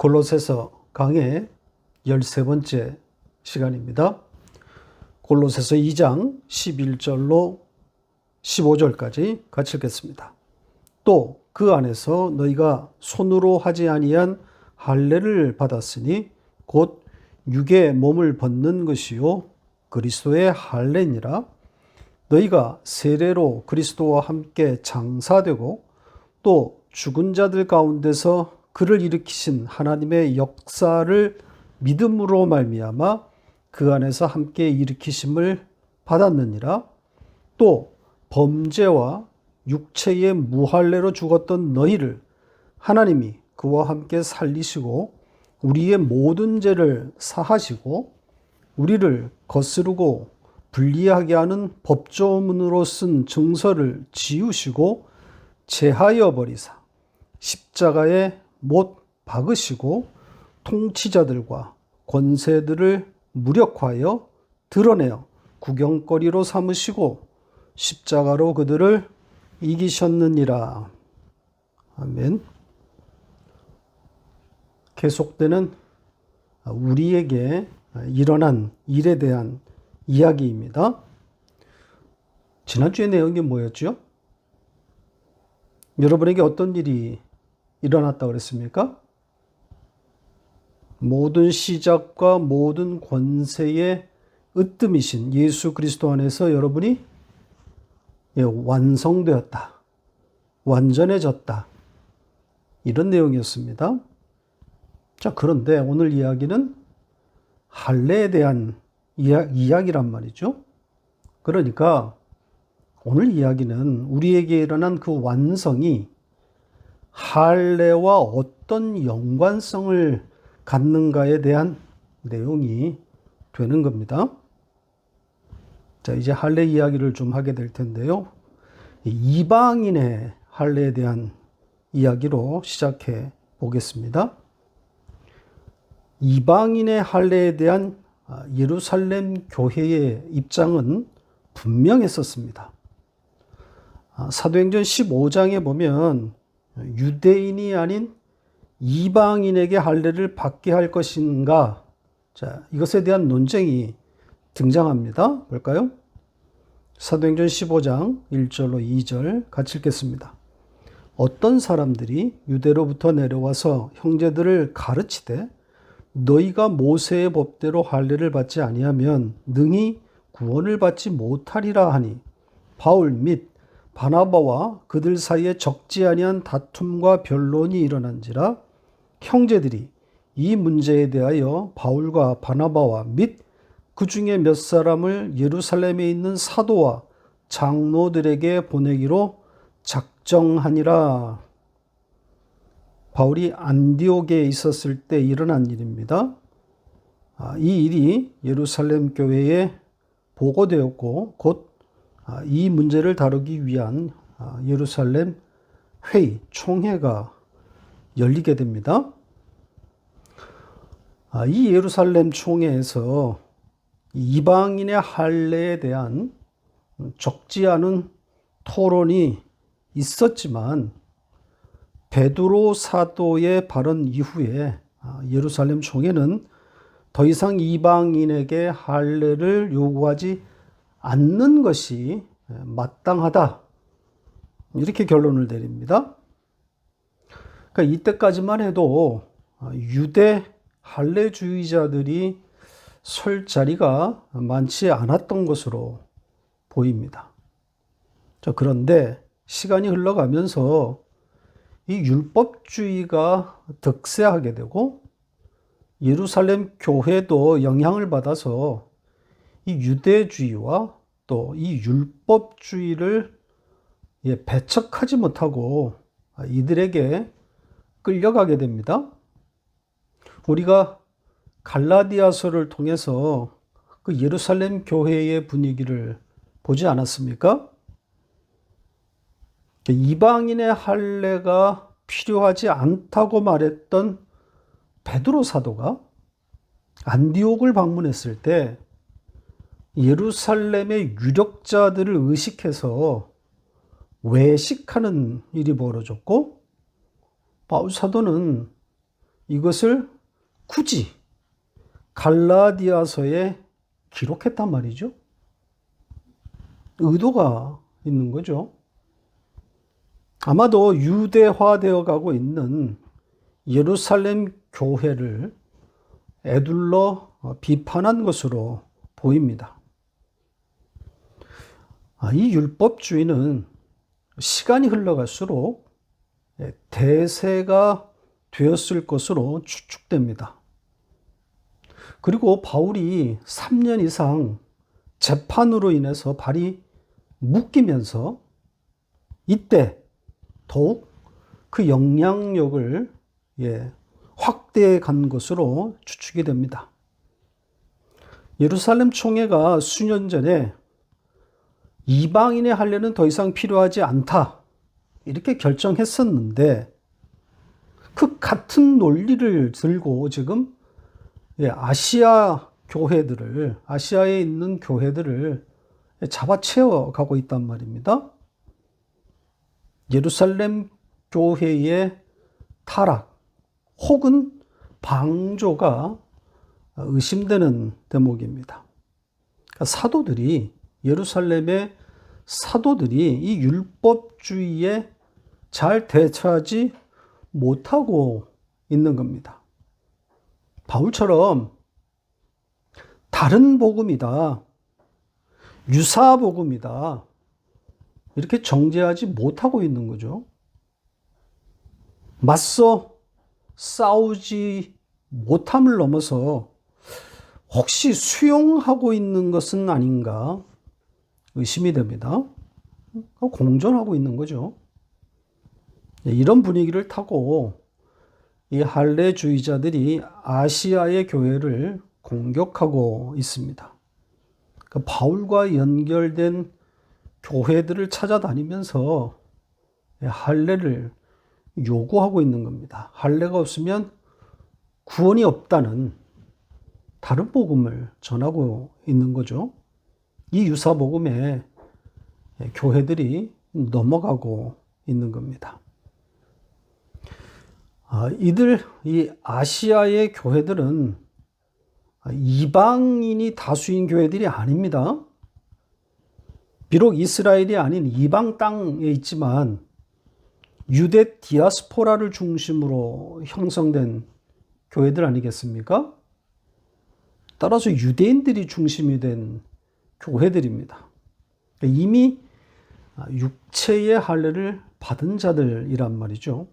골로새서 강의 13번째 시간입니다. 골로새서 2장 11절로 15절까지 같이 읽겠습니다. 또 그 안에서 너희가 손으로 하지 아니한 할례를 받았으니 곧 육의 몸을 벗는 것이요 그리스도의 할례니라. 너희가 세례로 그리스도와 함께 장사되고 또 죽은 자들 가운데서 그를 일으키신 하나님의 역사를 믿음으로 말미암아 그 안에서 함께 일으키심을 받았느니라. 또 범죄와 육체의 무할례로 죽었던 너희를 하나님이 그와 함께 살리시고 우리의 모든 죄를 사하시고 우리를 거스르고 불리하게 하는 법조문으로 쓴 증서를 지우시고 제하여 버리사 십자가에 못 박으시고 통치자들과 권세들을 무력화하여 드러내어 구경거리로 삼으시고 십자가로 그들을 이기셨느니라. 아멘. 계속되는 우리에게 일어난 일에 대한 이야기입니다. 지난주의 내용이 뭐였죠? 여러분에게 어떤 일이 일어났다고 그랬습니까? 모든 시작과 모든 권세의 으뜸이신 예수 그리스도 안에서 여러분이 완성되었다. 완전해졌다. 이런 내용이었습니다. 자, 그런데 오늘 이야기는 할례에 대한 이야기란 말이죠. 그러니까 오늘 이야기는 우리에게 일어난 그 완성이 할례와 어떤 연관성을 갖는가에 대한 내용이 되는 겁니다. 자, 이제 할례 이야기를 좀 하게 될 텐데요. 이방인의 할례에 대한 이야기로 시작해 보겠습니다. 이방인의 할례에 대한 예루살렘 교회의 입장은 분명했었습니다. 사도행전 15장에 보면 유대인이 아닌 이방인에게 할례를 받게 할 것인가? 자, 이것에 대한 논쟁이 등장합니다. 볼까요? 사도행전 15장 1절로 2절 같이 읽겠습니다. 어떤 사람들이 유대로부터 내려와서 형제들을 가르치되 너희가 모세의 법대로 할례를 받지 아니하면 능히 구원을 받지 못하리라 하니 바울 및 바나바와 그들 사이에 적지 아니한 다툼과 변론이 일어난지라 형제들이 이 문제에 대하여 바울과 바나바와 및 그 중에 몇 사람을 예루살렘에 있는 사도와 장로들에게 보내기로 작정하니라. 바울이 안디옥에 있었을 때 일어난 일입니다. 이 일이 예루살렘 교회에 보고되었고 곧 이 문제를 다루기 위한 예루살렘 회의, 총회가 열리게 됩니다. 이 예루살렘 총회에서 이방인의 할례에 대한 적지 않은 토론이 있었지만 베드로 사도의 발언 이후에 예루살렘 총회는 더 이상 이방인에게 할례를 요구하지 않는 것이 마땅하다. 이렇게 결론을 내립니다. 그러니까 이때까지만 해도 유대 할례주의자들이 설 자리가 많지 않았던 것으로 보입니다. 자, 그런데 시간이 흘러가면서 이 율법주의가 득세하게 되고 예루살렘 교회도 영향을 받아서 이 유대주의와 또 이 율법주의를 배척하지 못하고 이들에게 끌려가게 됩니다. 우리가 갈라디아서를 통해서 그 예루살렘 교회의 분위기를 보지 않았습니까? 이방인의 할례가 필요하지 않다고 말했던 베드로 사도가 안디옥을 방문했을 때 예루살렘의 유력자들을 의식해서 외식하는 일이 벌어졌고 바울 사도는 이것을 굳이 갈라디아서에 기록했단 말이죠. 의도가 있는 거죠. 아마도 유대화되어 가고 있는 예루살렘 교회를 에둘러 비판한 것으로 보입니다. 이 율법주의는 시간이 흘러갈수록 대세가 되었을 것으로 추측됩니다. 그리고 바울이 3년 이상 재판으로 인해서 발이 묶이면서 이때 더욱 그 영향력을 확대해 간 것으로 추측이 됩니다. 예루살렘 총회가 수년 전에 이방인의 할례는 더 이상 필요하지 않다 이렇게 결정했었는데 그 같은 논리를 들고 지금 아시아에 있는 교회들을 잡아채워 가고 있단 말입니다. 예루살렘 교회의 타락 혹은 방조가 의심되는 대목입니다. 그러니까 예루살렘의 사도들이 이 율법주의에 잘 대처하지 못하고 있는 겁니다. 바울처럼 다른 복음이다, 유사 복음이다, 이렇게 정죄하지 못하고 있는 거죠. 맞서 싸우지 못함을 넘어서 혹시 수용하고 있는 것은 아닌가 의심이 됩니다. 공존하고 있는 거죠. 이런 분위기를 타고 이 할례주의자들이 아시아의 교회를 공격하고 있습니다. 바울과 연결된 교회들을 찾아다니면서 할례를 요구하고 있는 겁니다. 할례가 없으면 구원이 없다는 다른 복음을 전하고 있는 거죠. 이 유사 복음에 교회들이 넘어가고 있는 겁니다. 이 아시아의 교회들은 이방인이 다수인 교회들이 아닙니다. 비록 이스라엘이 아닌 이방 땅에 있지만 유대 디아스포라를 중심으로 형성된 교회들 아니겠습니까? 따라서 유대인들이 중심이 된 교회들입니다. 이미 육체의 할례를 받은 자들이란 말이죠.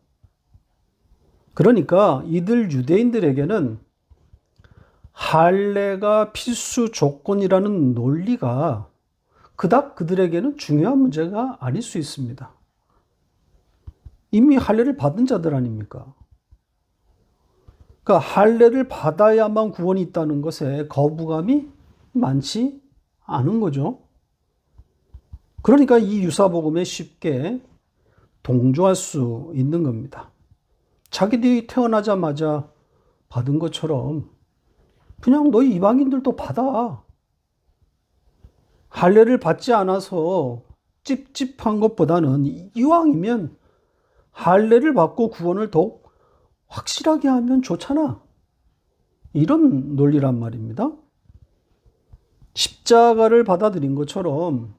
그러니까 이들 유대인들에게는 할례가 필수 조건이라는 논리가 그닥 그들에게는 중요한 문제가 아닐 수 있습니다. 이미 할례를 받은 자들 아닙니까? 그러니까 할례를 받아야만 구원이 있다는 것에 거부감이 많지 않은 거죠. 그러니까 이 유사복음에 쉽게 동조할 수 있는 겁니다. 자기들이 태어나자마자 받은 것처럼 그냥 너희 이방인들도 받아. 할례를 받지 않아서 찝찝한 것보다는 이왕이면 할례를 받고 구원을 더욱 확실하게 하면 좋잖아. 이런 논리란 말입니다. 십자가를 받아들인 것처럼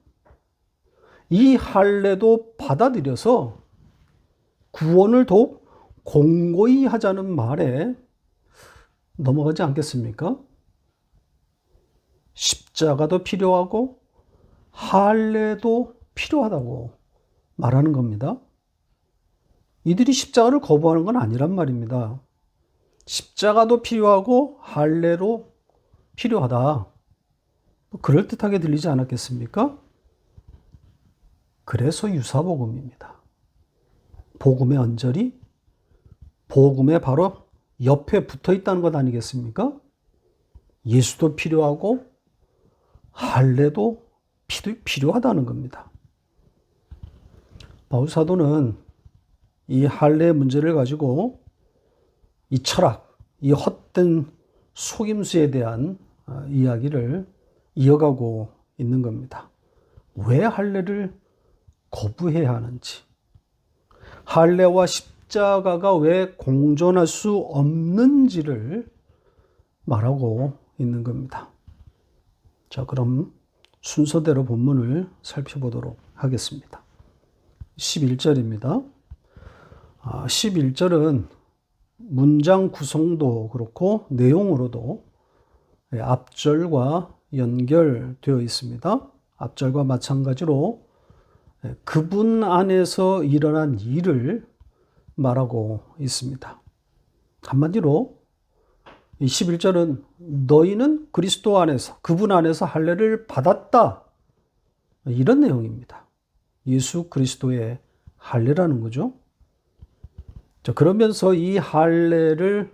이 할례도 받아들여서 구원을 더욱 공고히 하자는 말에 넘어가지 않겠습니까? 십자가도 필요하고 할례도 필요하다고 말하는 겁니다. 이들이 십자가를 거부하는 건 아니란 말입니다. 십자가도 필요하고 할례로 필요하다. 그럴듯하게 들리지 않았겠습니까? 그래서 유사복음입니다. 복음의 언저리, 복음의 바로 옆에 붙어 있다는 것 아니겠습니까? 예수도 필요하고 할례도 필요하다는 겁니다. 바울 사도는 이 할례 문제를 가지고 이 철학, 이 헛된 속임수에 대한 이야기를 이어가고 있는 겁니다. 왜 할례를 거부해야 하는지, 할례와 십자가가 왜 공존할 수 없는지를 말하고 있는 겁니다. 자, 그럼 순서대로 본문을 살펴보도록 하겠습니다. 11절입니다. 11절은 문장 구성도 그렇고 내용으로도 앞절과 연결되어 있습니다. 앞절과 마찬가지로 그분 안에서 일어난 일을 말하고 있습니다. 한마디로 11절은 너희는 그리스도 안에서, 그분 안에서 할례를 받았다, 이런 내용입니다. 예수 그리스도의 할례라는 거죠. 자, 그러면서 이 할례를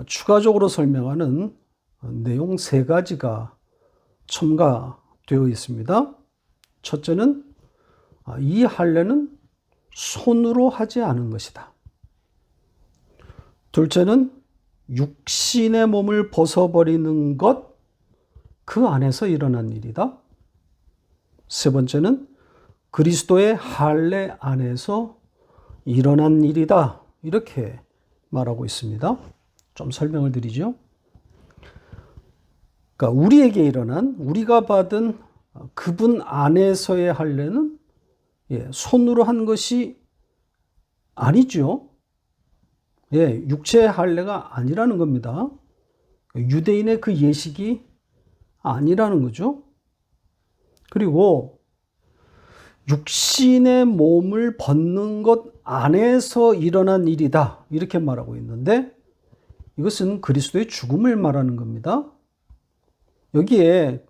추가적으로 설명하는 내용 세 가지가 첨가되어 있습니다. 첫째는 이 할례는 손으로 하지 않은 것이다. 둘째는 육신의 몸을 벗어버리는 것, 그 안에서 일어난 일이다. 세 번째는 그리스도의 할례 안에서 일어난 일이다. 이렇게 말하고 있습니다. 좀 설명을 드리죠. 그러니까 우리가 받은 그분 안에서의 할례는 손으로 한 것이 아니죠. 육체의 할례가 아니라는 겁니다. 유대인의 그 예식이 아니라는 거죠. 그리고 육신의 몸을 벗는 것 안에서 일어난 일이다, 이렇게 말하고 있는데 이것은 그리스도의 죽음을 말하는 겁니다. 여기에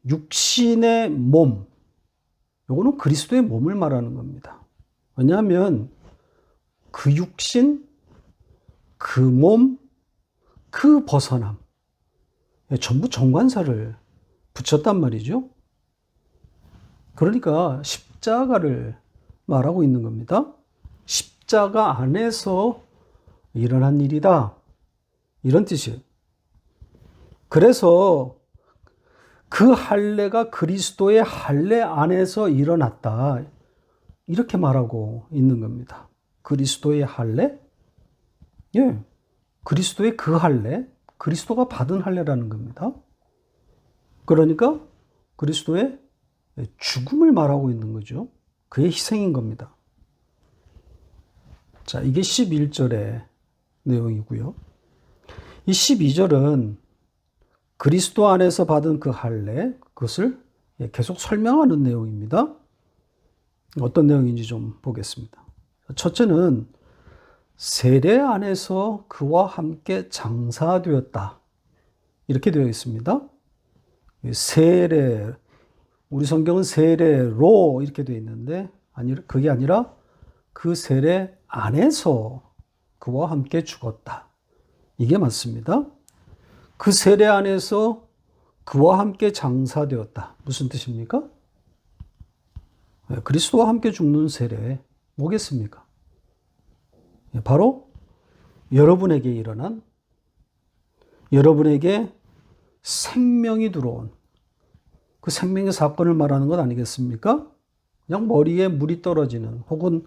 육신의 몸, 이거는 그리스도의 몸을 말하는 겁니다. 왜냐하면 그 육신, 그 몸, 그 벗어남, 전부 정관사를 붙였단 말이죠. 그러니까 십자가를 말하고 있는 겁니다. 십자가 안에서 일어난 일이다, 이런 뜻이에요. 그래서 그 할례가 그리스도의 할례 안에서 일어났다, 이렇게 말하고 있는 겁니다. 그리스도의 할례? 그리스도의 그 할례, 그리스도가 받은 할례라는 겁니다. 그러니까 그리스도의 죽음을 말하고 있는 거죠. 그의 희생인 겁니다. 자, 이게 11절의 내용이고요. 이 12절은 그리스도 안에서 받은 그 할례, 그것을 계속 설명하는 내용입니다. 어떤 내용인지 좀 보겠습니다. 첫째는 세례 안에서 그와 함께 장사되었다, 이렇게 되어 있습니다. 세례, 우리 성경은 세례로 이렇게 되어 있는데 그게 아니라 그 세례 안에서 그와 함께 죽었다, 이게 맞습니다. 그 세례 안에서 그와 함께 장사되었다, 무슨 뜻입니까? 그리스도와 함께 죽는 세례 뭐겠습니까? 바로 여러분에게 일어난, 여러분에게 생명이 들어온 그 생명의 사건을 말하는 것 아니겠습니까? 그냥 머리에 물이 떨어지는 혹은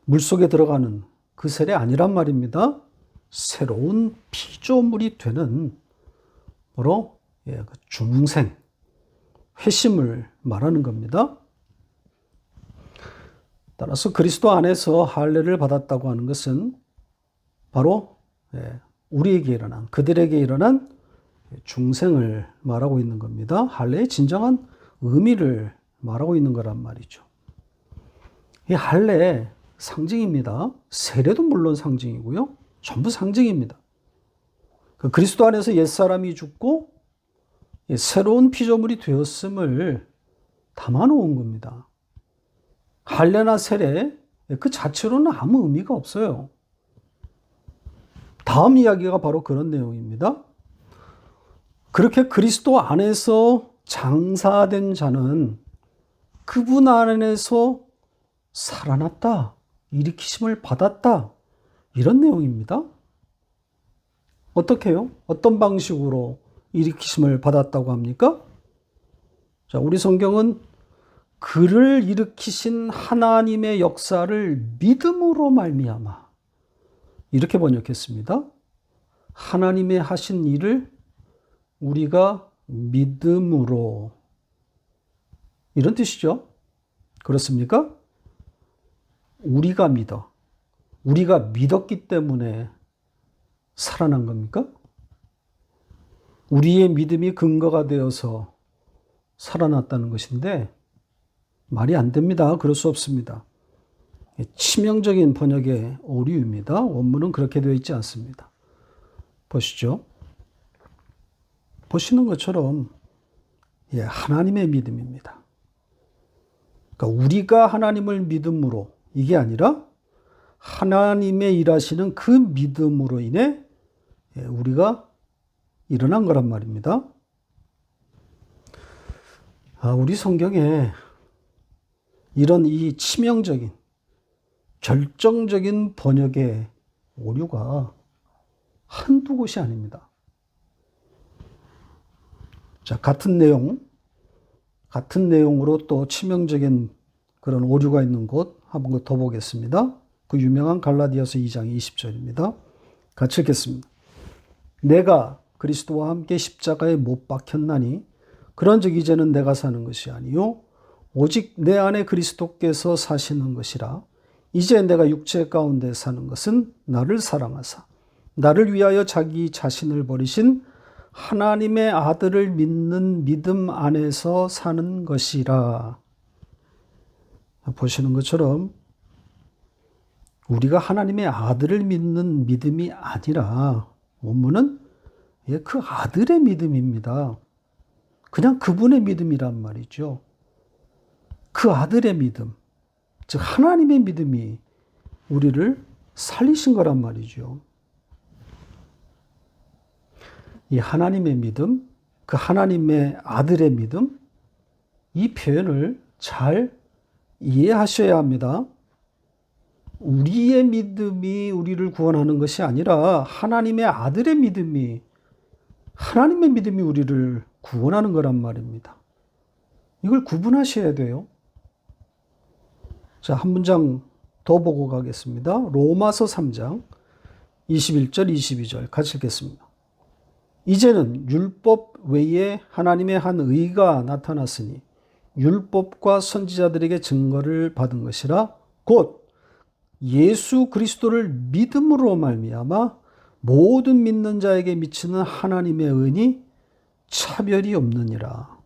물속에 들어가는 그 세례 아니란 말입니다. 새로운 피조물이 되는, 바로 그 중생, 회심을 말하는 겁니다. 따라서 그리스도 안에서 할례를 받았다고 하는 것은 바로 우리에게 일어난, 그들에게 일어난 중생을 말하고 있는 겁니다. 할례의 진정한 의미를 말하고 있는 거란 말이죠. 이 할례 상징입니다. 세례도 물론 상징이고요. 전부 상징입니다. 그리스도 안에서 옛사람이 죽고 새로운 피조물이 되었음을 담아놓은 겁니다. 할례나 세례 그 자체로는 아무 의미가 없어요. 다음 이야기가 바로 그런 내용입니다. 그렇게 그리스도 안에서 장사된 자는 그분 안에서 살아났다, 일으키심을 받았다, 이런 내용입니다. 어떻게 해요? 어떤 방식으로 일으키심을 받았다고 합니까? 자, 우리 성경은 그를 일으키신 하나님의 역사를 믿음으로 말미암아, 이렇게 번역했습니다. 하나님의 하신 일을 우리가 믿음으로. 이런 뜻이죠. 그렇습니까? 우리가 믿어. 우리가 믿었기 때문에 살아난 겁니까? 우리의 믿음이 근거가 되어서 살아났다는 것인데 말이 안 됩니다. 그럴 수 없습니다. 치명적인 번역의 오류입니다. 원문은 그렇게 되어 있지 않습니다. 보시죠. 보시는 것처럼 하나님의 믿음입니다. 그러니까 우리가 하나님을 믿음으로 이게 아니라 하나님의 일하시는 그 믿음으로 인해 우리가 일어난 거란 말입니다. 우리 성경에 이런 이 치명적인 결정적인 번역의 오류가 한두 곳이 아닙니다. 자, 같은 내용으로 또 치명적인 그런 오류가 있는 곳 한번 더 보겠습니다. 그 유명한 갈라디아서 2장 20절입니다. 같이 읽겠습니다. 내가 그리스도와 함께 십자가에 못 박혔나니 그런즉 이제는 내가 사는 것이 아니요 오직 내 안에 그리스도께서 사시는 것이라. 이제 내가 육체 가운데 사는 것은 나를 사랑하사 나를 위하여 자기 자신을 버리신 하나님의 아들을 믿는 믿음 안에서 사는 것이라. 보시는 것처럼 우리가 하나님의 아들을 믿는 믿음이 아니라 원문은 그 아들의 믿음입니다. 그냥 그분의 믿음이란 말이죠. 그 아들의 믿음, 즉 하나님의 믿음이 우리를 살리신 거란 말이죠. 이 하나님의 믿음, 그 하나님의 아들의 믿음, 이 표현을 잘 이해하셔야 합니다. 우리의 믿음이 우리를 구원하는 것이 아니라 하나님의 아들의 믿음이, 하나님의 믿음이 우리를 구원하는 거란 말입니다. 이걸 구분하셔야 돼요. 자, 한 문장 더 보고 가겠습니다. 로마서 3장 21절, 22절 같이 읽겠습니다. 이제는 율법 외에 하나님의 한 의가 나타났으니 율법과 선지자들에게 증거를 받은 것이라. 곧 예수 그리스도를 믿음으로 말미암아 모든 믿는 자에게 미치는 하나님의 은이 차별이 없느니라.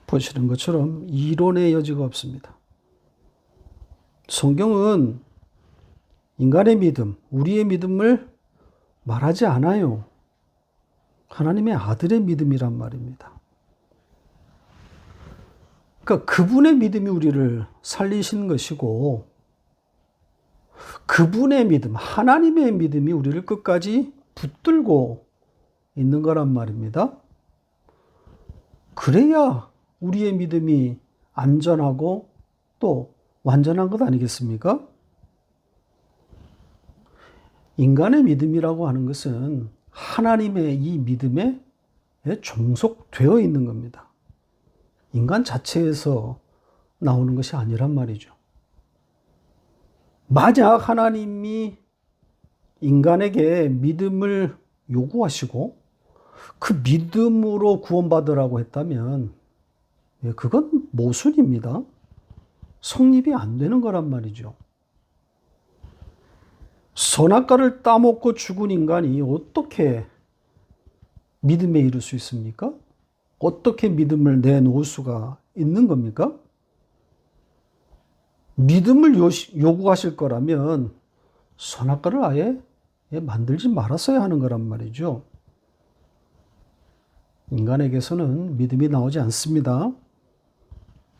보시는 것처럼 이론의 여지가 없습니다. 성경은 인간의 믿음, 우리의 믿음을 말하지 않아요. 하나님의 아들의 믿음이란 말입니다. 그러니까 그분의 믿음이 우리를 살리신 것이고 그분의 믿음, 하나님의 믿음이 우리를 끝까지 붙들고 있는 거란 말입니다. 그래야 우리의 믿음이 안전하고 또 완전한 것 아니겠습니까? 인간의 믿음이라고 하는 것은 하나님의 이 믿음에 종속되어 있는 겁니다. 인간 자체에서 나오는 것이 아니란 말이죠. 만약 하나님이 인간에게 믿음을 요구하시고 그 믿음으로 구원받으라고 했다면 그건 모순입니다. 성립이 안 되는 거란 말이죠. 선악과를 따먹고 죽은 인간이 어떻게 믿음에 이를 수 있습니까? 어떻게 믿음을 내놓을 수가 있는 겁니까? 믿음을 요구하실 거라면 선악과를 아예 만들지 말았어야 하는 거란 말이죠. 인간에게서는 믿음이 나오지 않습니다.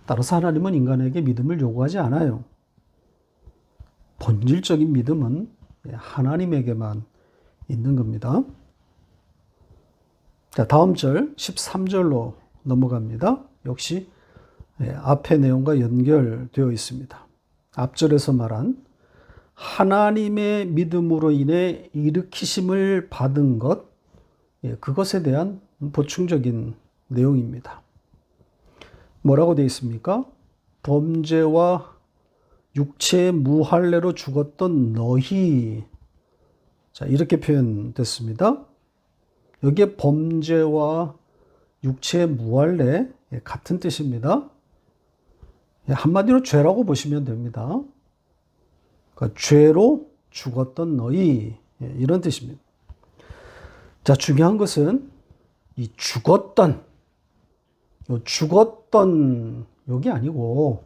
따라서 하나님은 인간에게 믿음을 요구하지 않아요. 본질적인 믿음은 하나님에게만 있는 겁니다. 자, 다음 절 13절로 넘어갑니다. 역시 앞의 내용과 연결되어 있습니다. 앞절에서 말한 하나님의 믿음으로 인해 일으키심을 받은 것, 그것에 대한 보충적인 내용입니다. 뭐라고 되어 있습니까? 범죄와 육체의 무할례로 죽었던 너희, 자, 이렇게 표현됐습니다. 여기에 범죄와 육체의 무할례 같은 뜻입니다. 한마디로 죄라고 보시면 됩니다. 그러니까 죄로 죽었던 너희 이런 뜻입니다. 자, 중요한 것은 이 죽었던 여기 아니고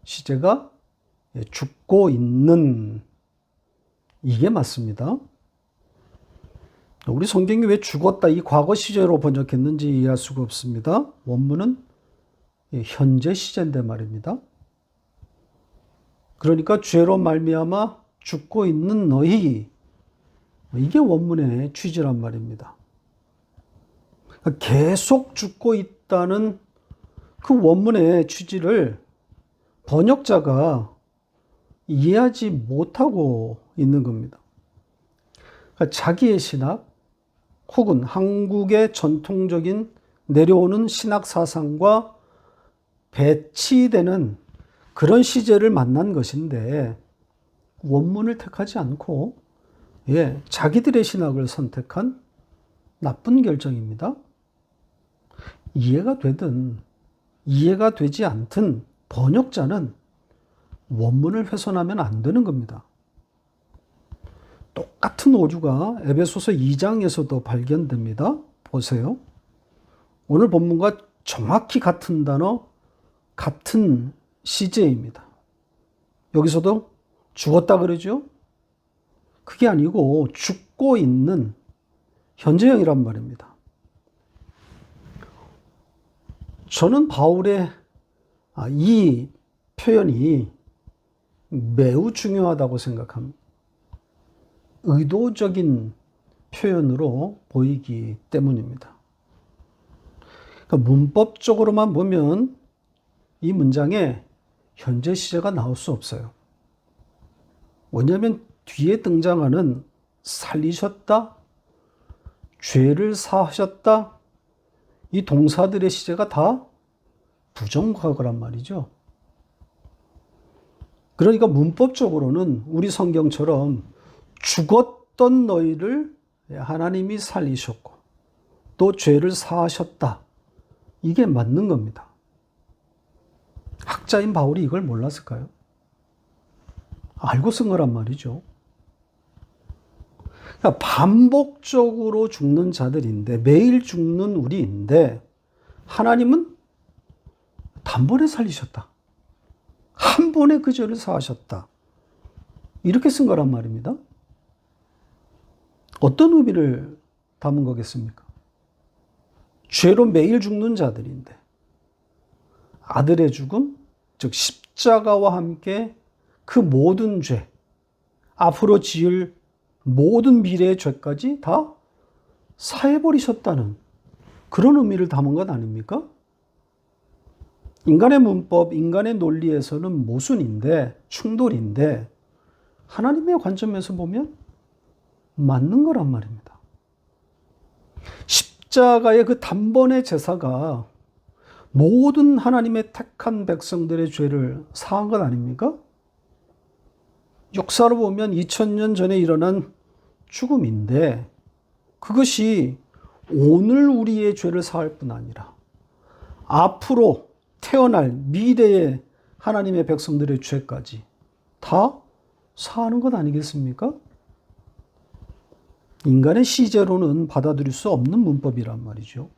시제가 죽고 있는 이게 맞습니다. 우리 성경이 왜 죽었다 이 과거 시제로 번역했는지 이해할 수가 없습니다. 원문은 현재 시제인데 말입니다. 그러니까 죄로 말미암아 죽고 있는 너희 이게 원문의 취지란 말입니다. 그러니까 계속 죽고 있다는 그 원문의 취지를 번역자가 이해하지 못하고 있는 겁니다. 그러니까 자기의 신학 혹은 한국의 전통적인 내려오는 신학 사상과 배치되는 그런 시제를 만난 것인데 원문을 택하지 않고 자기들의 신학을 선택한 나쁜 결정입니다. 이해가 되든 이해가 되지 않든 번역자는 원문을 훼손하면 안 되는 겁니다. 똑같은 오류가 에베소서 2장에서도 발견됩니다. 보세요. 오늘 본문과 정확히 같은 단어, 같은 시제입니다. 여기서도 죽었다 그러죠? 그게 아니고 죽고 있는 현재형이란 말입니다. 저는 바울의 이 표현이 매우 중요하다고 생각합니다. 의도적인 표현으로 보이기 때문입니다. 그러니까 문법적으로만 보면 이 문장에 현재 시제가 나올 수 없어요. 왜냐하면 뒤에 등장하는 살리셨다, 죄를 사하셨다, 이 동사들의 시제가 다 부정과거란 말이죠. 그러니까 문법적으로는 우리 성경처럼 죽었던 너희를 하나님이 살리셨고 또 죄를 사하셨다. 이게 맞는 겁니다. 학자인 바울이 이걸 몰랐을까요? 알고 쓴 거란 말이죠. 그러니까 반복적으로 죽는 자들인데 매일 죽는 우리인데 하나님은 단번에 살리셨다. 한 번에 그 죄를 사하셨다. 이렇게 쓴 거란 말입니다. 어떤 의미를 담은 거겠습니까? 죄로 매일 죽는 자들인데 아들의 죽음, 즉 십자가와 함께 그 모든 죄, 앞으로 지을 모든 미래의 죄까지 다 사해버리셨다는 그런 의미를 담은 것 아닙니까? 인간의 문법, 인간의 논리에서는 모순인데, 충돌인데 하나님의 관점에서 보면 맞는 거란 말입니다. 십자가의 그 단번의 제사가 모든 하나님의 택한 백성들의 죄를 사한 것 아닙니까? 역사로 보면 2000년 전에 일어난 죽음인데 그것이 오늘 우리의 죄를 사할 뿐 아니라 앞으로 태어날 미래의 하나님의 백성들의 죄까지 다 사하는 것 아니겠습니까? 인간의 시제로는 받아들일 수 없는 문법이란 말이죠.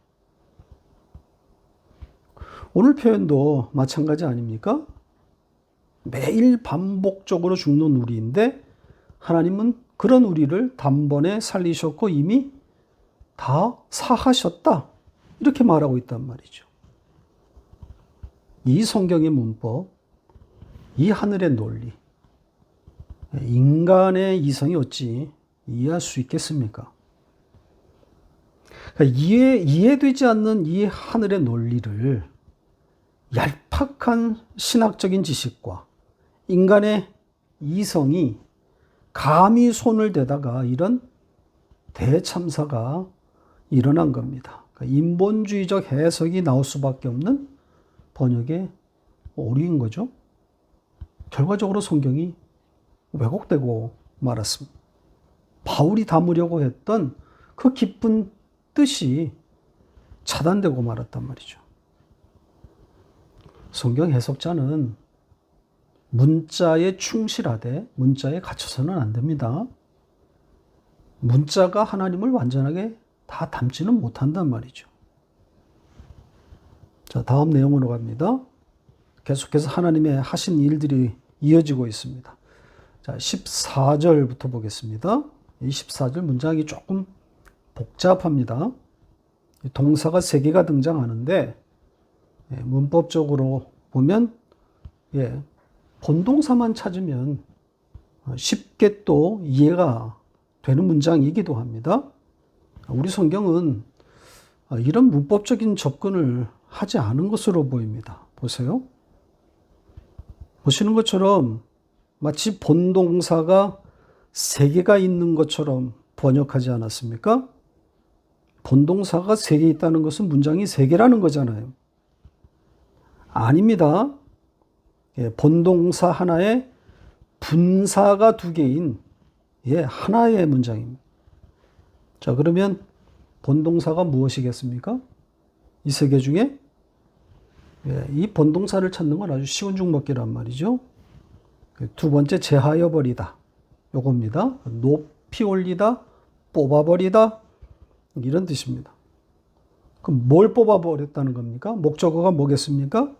오늘 표현도 마찬가지 아닙니까? 매일 반복적으로 죽는 우리인데 하나님은 그런 우리를 단번에 살리셨고 이미 다 사하셨다. 이렇게 말하고 있단 말이죠. 이 성경의 문법, 이 하늘의 논리, 인간의 이성이 어찌 이해할 수 있겠습니까? 그러니까 이해되지 않는 이 하늘의 논리를 얄팍한 신학적인 지식과 인간의 이성이 감히 손을 대다가 이런 대참사가 일어난 겁니다. 그러니까 인본주의적 해석이 나올 수밖에 없는 번역의 오류인 거죠. 결과적으로 성경이 왜곡되고 말았습니다. 바울이 담으려고 했던 그 기쁜 뜻이 차단되고 말았단 말이죠. 성경 해석자는 문자에 충실하되 문자에 갇혀서는 안 됩니다. 문자가 하나님을 완전하게 다 담지는 못한단 말이죠. 자, 다음 내용으로 갑니다. 계속해서 하나님의 하신 일들이 이어지고 있습니다. 자, 14절부터 보겠습니다. 이 14절 문장이 조금 복잡합니다. 동사가 3개가 등장하는데 문법적으로 보면 본동사만 찾으면 쉽게 또 이해가 되는 문장이기도 합니다. 우리 성경은 이런 문법적인 접근을 하지 않은 것으로 보입니다. 보세요. 보시는 것처럼 마치 본동사가 3개가 있는 것처럼 번역하지 않았습니까? 본동사가 3개 있다는 것은 문장이 3개라는 거잖아요. 아닙니다. 본동사 하나에 분사가 2개인 하나의 문장입니다. 자, 그러면 본동사가 무엇이겠습니까? 이 3개 중에 이 본동사를 찾는 건 아주 쉬운 중먹기란 말이죠. 두 번째, 제하여 버리다. 요겁니다. 높이 올리다, 뽑아버리다, 이런 뜻입니다. 그럼 뭘 뽑아버렸다는 겁니까? 목적어가 뭐겠습니까?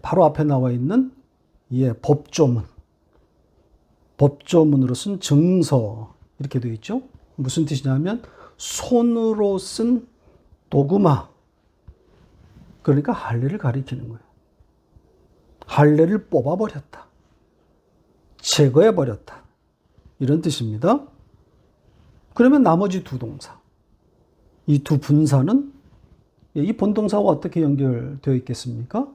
바로 앞에 나와 있는 법조문. 법조문으로 쓴 증서, 이렇게 되어 있죠. 무슨 뜻이냐면 손으로 쓴 도구마. 그러니까 할례를 가리키는 거예요. 할례를 뽑아버렸다. 제거해버렸다. 이런 뜻입니다. 그러면 나머지 2 동사. 이 2 분사는 이 본동사와 어떻게 연결되어 있겠습니까?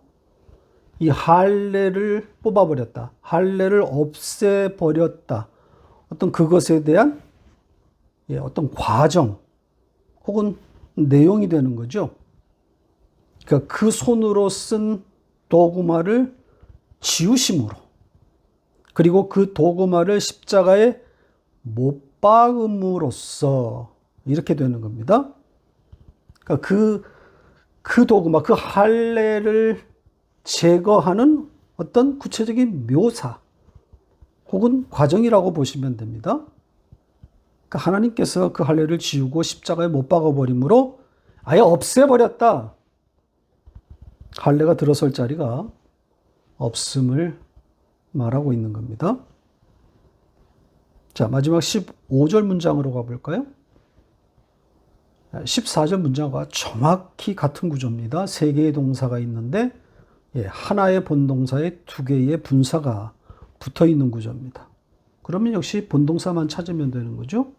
이 할례를 뽑아버렸다. 할례를 없애버렸다. 어떤 그것에 대한 어떤 과정 혹은 내용이 되는 거죠. 그러니까 그 손으로 쓴 도구마를 지우심으로, 그리고 그 도구마를 십자가에 못 박음으로써 이렇게 되는 겁니다. 그러니까 그 도구마, 그 할례를 제거하는 어떤 구체적인 묘사 혹은 과정이라고 보시면 됩니다. 그러니까 하나님께서 그 할례를 지우고 십자가에 못 박아버림으로 아예 없애버렸다. 할례가 들어설 자리가 없음을 말하고 있는 겁니다. 자, 마지막 15절 문장으로 가볼까요? 14절 문장과 정확히 같은 구조입니다. 3개의 동사가 있는데 하나의 본동사에 2개의 분사가 붙어 있는 구조입니다. 그러면 역시 본동사만 찾으면 되는 거죠.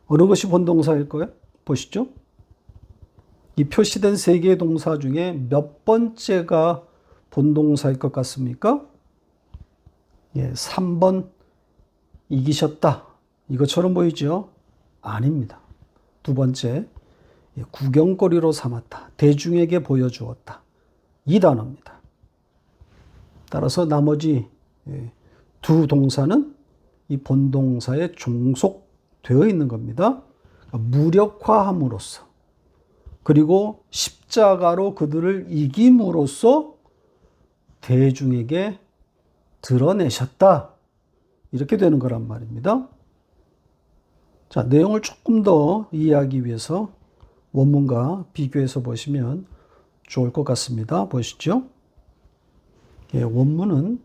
어느 것이 본동사일까요? 보시죠. 이 표시된 3개의 동사 중에 몇 번째가 본동사일 것 같습니까? 3번 이기셨다. 이것처럼 보이죠? 아닙니다. 2번째, 구경거리로 삼았다. 대중에게 보여주었다. 이 단어입니다. 따라서 나머지 2 동사는 이 본동사에 종속되어 있는 겁니다. 무력화함으로써, 그리고 십자가로 그들을 이김으로써 대중에게 드러내셨다. 이렇게 되는 거란 말입니다. 자, 내용을 조금 더 이해하기 위해서 원문과 비교해서 보시면 좋을 것 같습니다. 보시죠. 원문은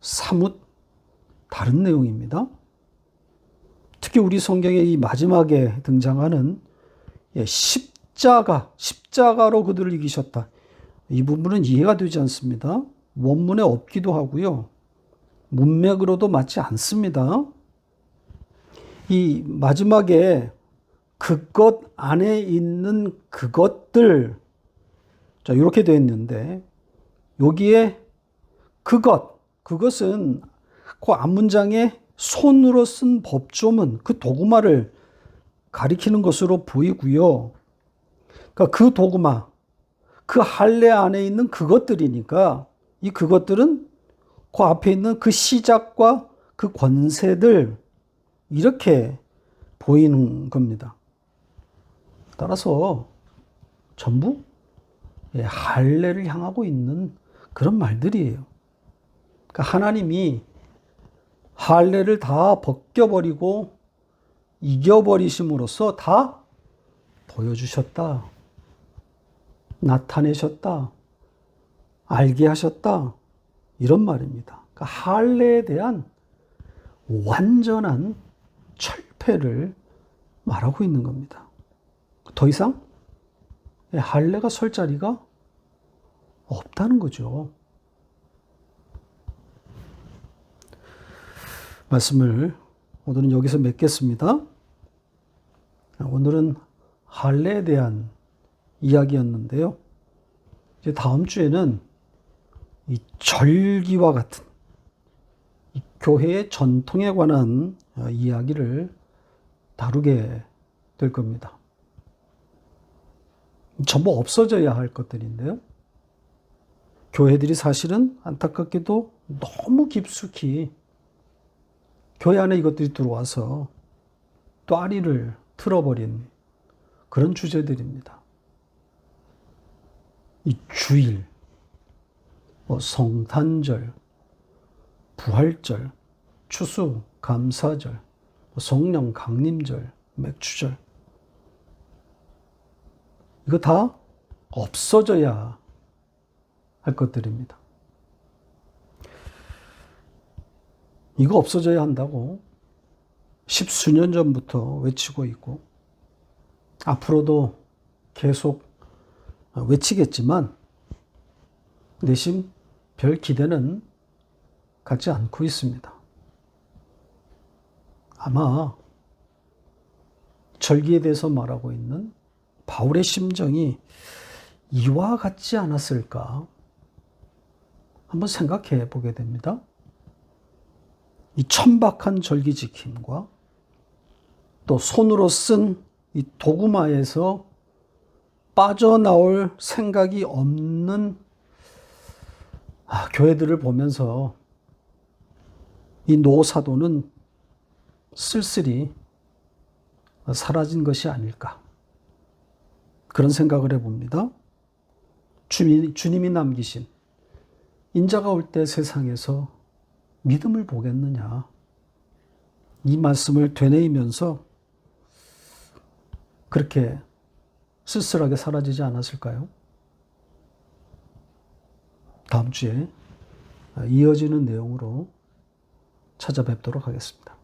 사뭇 다른 내용입니다. 특히 우리 성경의 이 마지막에 등장하는 십자가로 그들을 이기셨다. 이 부분은 이해가 되지 않습니다. 원문에 없기도 하고요. 문맥으로도 맞지 않습니다. 이 마지막에 그것 안에 있는 그것들, 자, 이렇게 되어 있는데, 여기에 그것은 그 앞문장에 손으로 쓴 법조문, 그 도구마를 가리키는 것으로 보이고요. 그러니까 그 도구마, 그 할례 안에 있는 그것들이니까 이 그것들은 그 앞에 있는 그 시작과 그 권세들, 이렇게 보이는 겁니다. 따라서 전부 할례를 향하고 있는 그런 말들이에요. 그러니까 하나님이 할례를 다 벗겨버리고 이겨버리심으로써 다 보여주셨다. 나타내셨다. 알게 하셨다. 이런 말입니다. 그러니까 할례에 대한 완전한 철폐를 말하고 있는 겁니다. 더 이상 할례가 설 자리가 없다는 거죠. 말씀을 오늘은 여기서 맺겠습니다. 오늘은 할례에 대한 이야기였는데요. 이제 다음 주에는 이 절기와 같은 이 교회의 전통에 관한 이야기를 다루게 될 겁니다. 전부 없어져야 할 것들인데요. 교회들이 사실은 안타깝게도 너무 깊숙이 교회 안에 이것들이 들어와서 또아리를 틀어버린 그런 주제들입니다. 이 주일, 성탄절, 부활절, 추수, 감사절, 성령 강림절, 맥주절, 이거 다 없어져야 할 것들입니다. 이거 없어져야 한다고 십수년 전부터 외치고 있고 앞으로도 계속 외치겠지만 내심 별 기대는 갖지 않고 있습니다. 아마 절기에 대해서 말하고 있는 바울의 심정이 이와 같지 않았을까 한번 생각해 보게 됩니다. 이 천박한 절기 지킴과 또 손으로 쓴 이 도구마에서 빠져나올 생각이 없는 교회들을 보면서 이 노사도는 쓸쓸히 사라진 것이 아닐까 그런 생각을 해봅니다. 주님이 남기신 인자가 올 때 세상에서 믿음을 보겠느냐 이 말씀을 되뇌이면서 그렇게 쓸쓸하게 사라지지 않았을까요? 다음 주에 이어지는 내용으로 찾아뵙도록 하겠습니다.